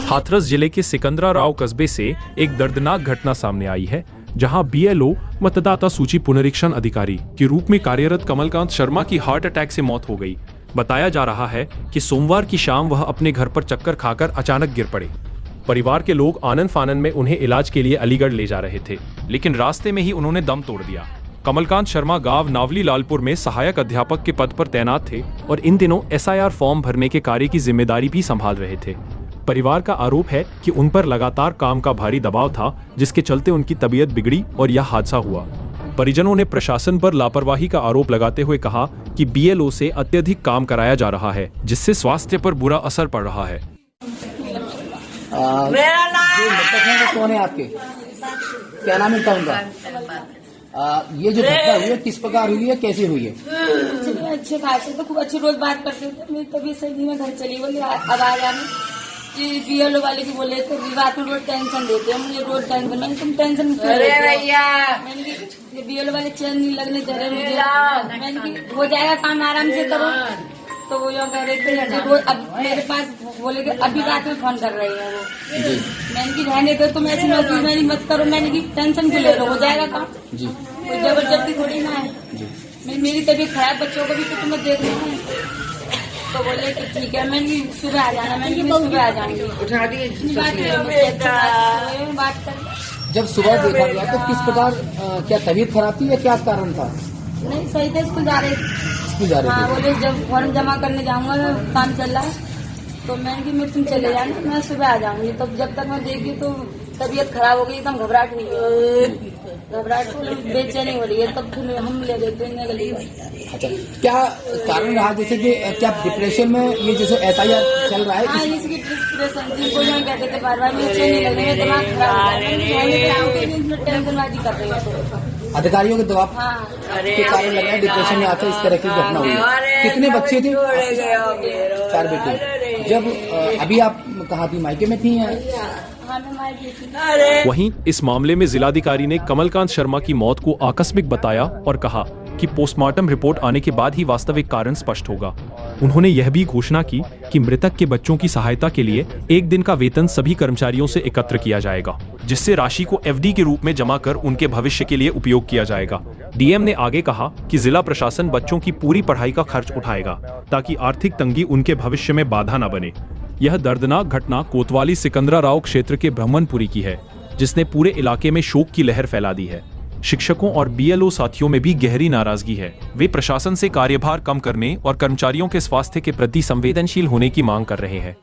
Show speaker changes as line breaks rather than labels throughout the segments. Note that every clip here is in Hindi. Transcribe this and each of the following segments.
हाथरस जिले के सिकंदराराव कस्बे से एक दर्दनाक घटना सामने आई है, जहां बीएलओ मतदाता सूची पुनरीक्षण अधिकारी के रूप में कार्यरत कमलकांत शर्मा की हार्ट अटैक से मौत हो गई। बताया जा रहा है कि सोमवार की शाम वह अपने घर पर चक्कर खाकर अचानक गिर पड़े। परिवार के लोग आनंद फानन में उन्हें इलाज के लिए अलीगढ़ ले जा रहे थे, लेकिन रास्ते में ही उन्होंने दम तोड़ दिया। कमलकांत शर्मा गांव नावली लालपुर में सहायक अध्यापक के पद पर तैनात थे और इन दिनों एसआईआर फॉर्म भरने के कार्य की जिम्मेदारी भी संभाल रहे थे। परिवार का आरोप है कि उन पर लगातार काम का भारी दबाव था, जिसके चलते उनकी तबीयत बिगड़ी और यह हादसा हुआ। परिजनों ने प्रशासन पर लापरवाही का आरोप लगाते हुए कहा कि बीएलओ से अत्यधिक काम कराया जा रहा है, जिससे स्वास्थ्य पर बुरा असर पड़ रहा है।
मेरा नाम
जो मृतक हैं वो कौन है आपके? क्या नाम है उनका? ये जो घटना हुई है किस प्रकार हुई है, कैसे हुई है?
अच्छे खासे तो खूब अच्छे रोज बात करते थे। मेरी तबीयत सही नहीं, मैं घर चली बोली अब आ जाने कि बीएलओ वाले की बोले थे रात में रोज टेंशन देते हैं मुझे, रोज टेंशन। मैंने तुम टेंशन क्यों लेते हो? बीएलओ वाले चैन नहीं लगने दे रहे मुझे। मैंने हो जाएगा काम, आराम से करो। तो वो यो कह रहे थे रोज अब मेरे पास बोले कि अभी रात में फोन कर रहे हैं वो। मैंने की रहने दो, तुम ऐसी नौकरी मेरी मत करो। मैंने की टेंशन क्यों ले रहे हो, जाएगा काम। कोई जबरदस्ती थोड़ी ना है। मेरी तबीयत खराब, बच्चों को भी तो तुम्हें देख रही हूँ। तो बोले कि ठीक है, मैंने सुबह आ जाना। मैंने सुबह आ जाऊंगी। बात कर
जब सुबह देखा गया तो किस प्रकार, क्या तबीयत खराब थी या क्या कारण था?
नहीं सही थे, स्कूल जा रहे थे। हाँ बोले जब फॉर्म जमा करने जाऊंगा, काम चल रहा है तो मैंने की मैं तुम चले जाना, मैं सुबह आ जाऊंगी। तो जब तक मैं देखी तो तबीयत खराब हो गई, एकदम घबराहट हुई है। घबराहट बेचैनी हो रही है। तब फिर हम ले गए थे।
अच्छा, क्या कारण रहा? जैसे कि क्या डिप्रेशन में ये जैसे एसआईआर चल रहा है?
हाँ, इसकी डिप्रेशन थी। कोई हम कहते थे बार बार बेचैनी लग रही है, दिमाग खराब, टेंशनबाजी कर रही है।
अधिकारियों के दबाव के कारण लग रहा है डिप्रेशन में आकर इस तरह की घटना हुई है। कितने बच्चे थे? 4 बेटे। जब अभी आप कहाँ थी, मायके में थी या?
वहीं इस मामले में जिलाधिकारी ने कमलकांत शर्मा की मौत को आकस्मिक बताया और कहा कि पोस्टमार्टम रिपोर्ट आने के बाद ही वास्तविक कारण स्पष्ट होगा। उन्होंने यह भी घोषणा की कि मृतक के बच्चों की सहायता के लिए 1 दिन का वेतन सभी कर्मचारियों से एकत्र किया जाएगा, जिससे राशि को एफडी के रूप में जमा कर उनके भविष्य के लिए उपयोग किया जाएगा। डीएम ने आगे कहा कि जिला प्रशासन बच्चों की पूरी पढ़ाई का खर्च उठाएगा, ताकि आर्थिक तंगी उनके भविष्य में बाधा न बने। यह दर्दनाक घटना कोतवाली सिकंदराराव क्षेत्र के ब्रह्मनपुरी की है, जिसने पूरे इलाके में शोक की लहर फैला दी है। शिक्षकों और बीएलओ साथियों में भी गहरी नाराजगी है। वे प्रशासन से कार्यभार कम करने और कर्मचारियों के स्वास्थ्य के प्रति संवेदनशील होने की मांग कर रहे हैं।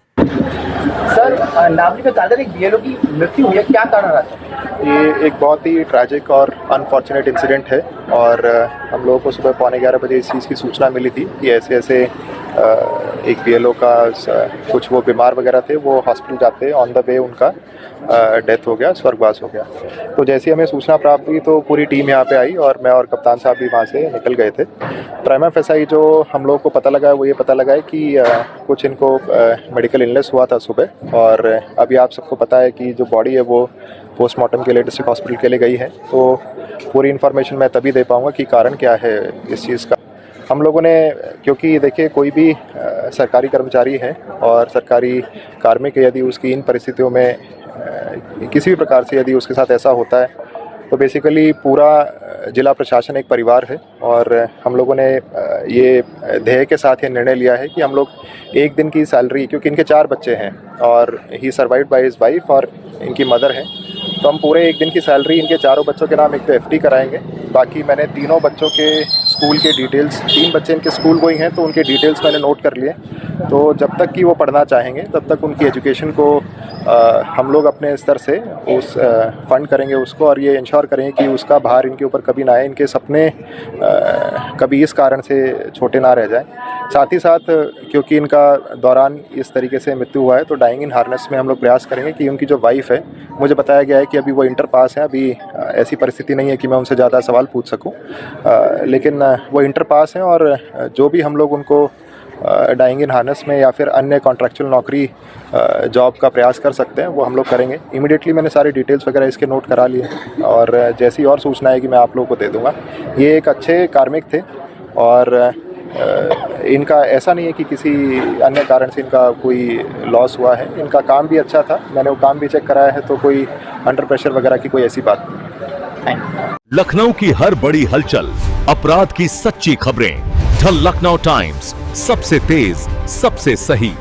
सर, नावली में ताजा एक बीएलओ की मृत्यु हुई है, क्या कारण रहा?
ये एक बहुत ही ट्रैजिक और अनफॉर्चुनेट इंसिडेंट है और हम लोगों को सुबह 11:15 बजे इस चीज़ की सूचना मिली थी कि ऐसे ऐसे एक बीएलओ का कुछ वो बीमार वगैरह थे, वो हॉस्पिटल जाते ऑन द वे उनका डेथ हो गया, स्वर्गवास हो गया। तो जैसे हमें सूचना प्राप्त हुई तो पूरी टीम यहाँ पे आई और मैं और कप्तान साहब भी वहाँ से निकल गए थे। प्राइमा फेसाई जो हम लोग को पता लगा है वो ये पता लगा है कि कुछ इनको मेडिकल इलनेस हुआ था सुबह, और अभी आप सबको पता है कि जो बॉडी है वो पोस्टमार्टम के लिए डिस्ट्रिक्ट हॉस्पिटल के लिए गई है। तो पूरी इन्फॉर्मेशन मैं तभी दे पाऊँगा कि कारण क्या है इस चीज़ का। हम लोगों ने, क्योंकि देखिए कोई भी सरकारी कर्मचारी है और सरकारी कार्मिक, यदि उसकी इन परिस्थितियों में किसी भी प्रकार से यदि उसके साथ ऐसा होता है तो बेसिकली पूरा जिला प्रशासन एक परिवार है। और हम लोगों ने ये ध्येय के साथ ये निर्णय लिया है कि हम लोग 1 दिन की सैलरी, क्योंकि इनके 4 बच्चे हैं और ही सर्वाइव्ड बाय हिज वाइफ और इनकी मदर है, तो हम पूरे 1 दिन की सैलरी इनके 4 बच्चों के नाम एक तो एफडी कराएंगे। बाकी मैंने 3 बच्चों के स्कूल के डिटेल्स, 3 बच्चे इनके स्कूल गोइंग हैं तो उनके डिटेल्स मैंने नोट कर लिए। तो जब तक कि वो पढ़ना चाहेंगे तब तक उनकी एजुकेशन को हम लोग अपने स्तर से उस फंड करेंगे उसको, और ये इंश्योर करेंगे कि उसका भार इनके ऊपर कभी ना आए, इनके सपने कभी इस कारण से छोटे ना रह जाएं। साथ ही साथ क्योंकि इनका दौरान इस तरीके से मृत्यु हुआ है तो डाइंग इन हार्नेस में हम लोग प्रयास करेंगे कि उनकी जो वाइफ है, मुझे बताया गया है कि अभी वो इंटर पास है, अभी ऐसी परिस्थिति नहीं है कि मैं उनसे ज़्यादा सवाल पूछ सकूं, लेकिन वो इंटर पास हैं और जो भी हम लोग उनको डाइंग इन हार्नेस में या फिर अन्य कॉन्ट्रैक्चुअल नौकरी जॉब का प्रयास कर सकते हैं वो हम लोग करेंगे। इमीडिएटली मैंने सारे डिटेल्स वगैरह इसके नोट करा लिए और जैसी और सूचना है कि मैं आप लोगों को दे दूँगा। ये एक अच्छे कार्मिक थे और इनका ऐसा नहीं है कि किसी अन्य कारण से इनका कोई लॉस हुआ है। इनका काम भी अच्छा था, मैंने वो काम भी चेक कराया है, तो कोई अंडर प्रेशर वगैरह की कोई ऐसी बात नहीं है।
लखनऊ की हर बड़ी हलचल, अपराध की सच्ची खबरें, द लखनऊ टाइम्स, सबसे तेज, सबसे सही।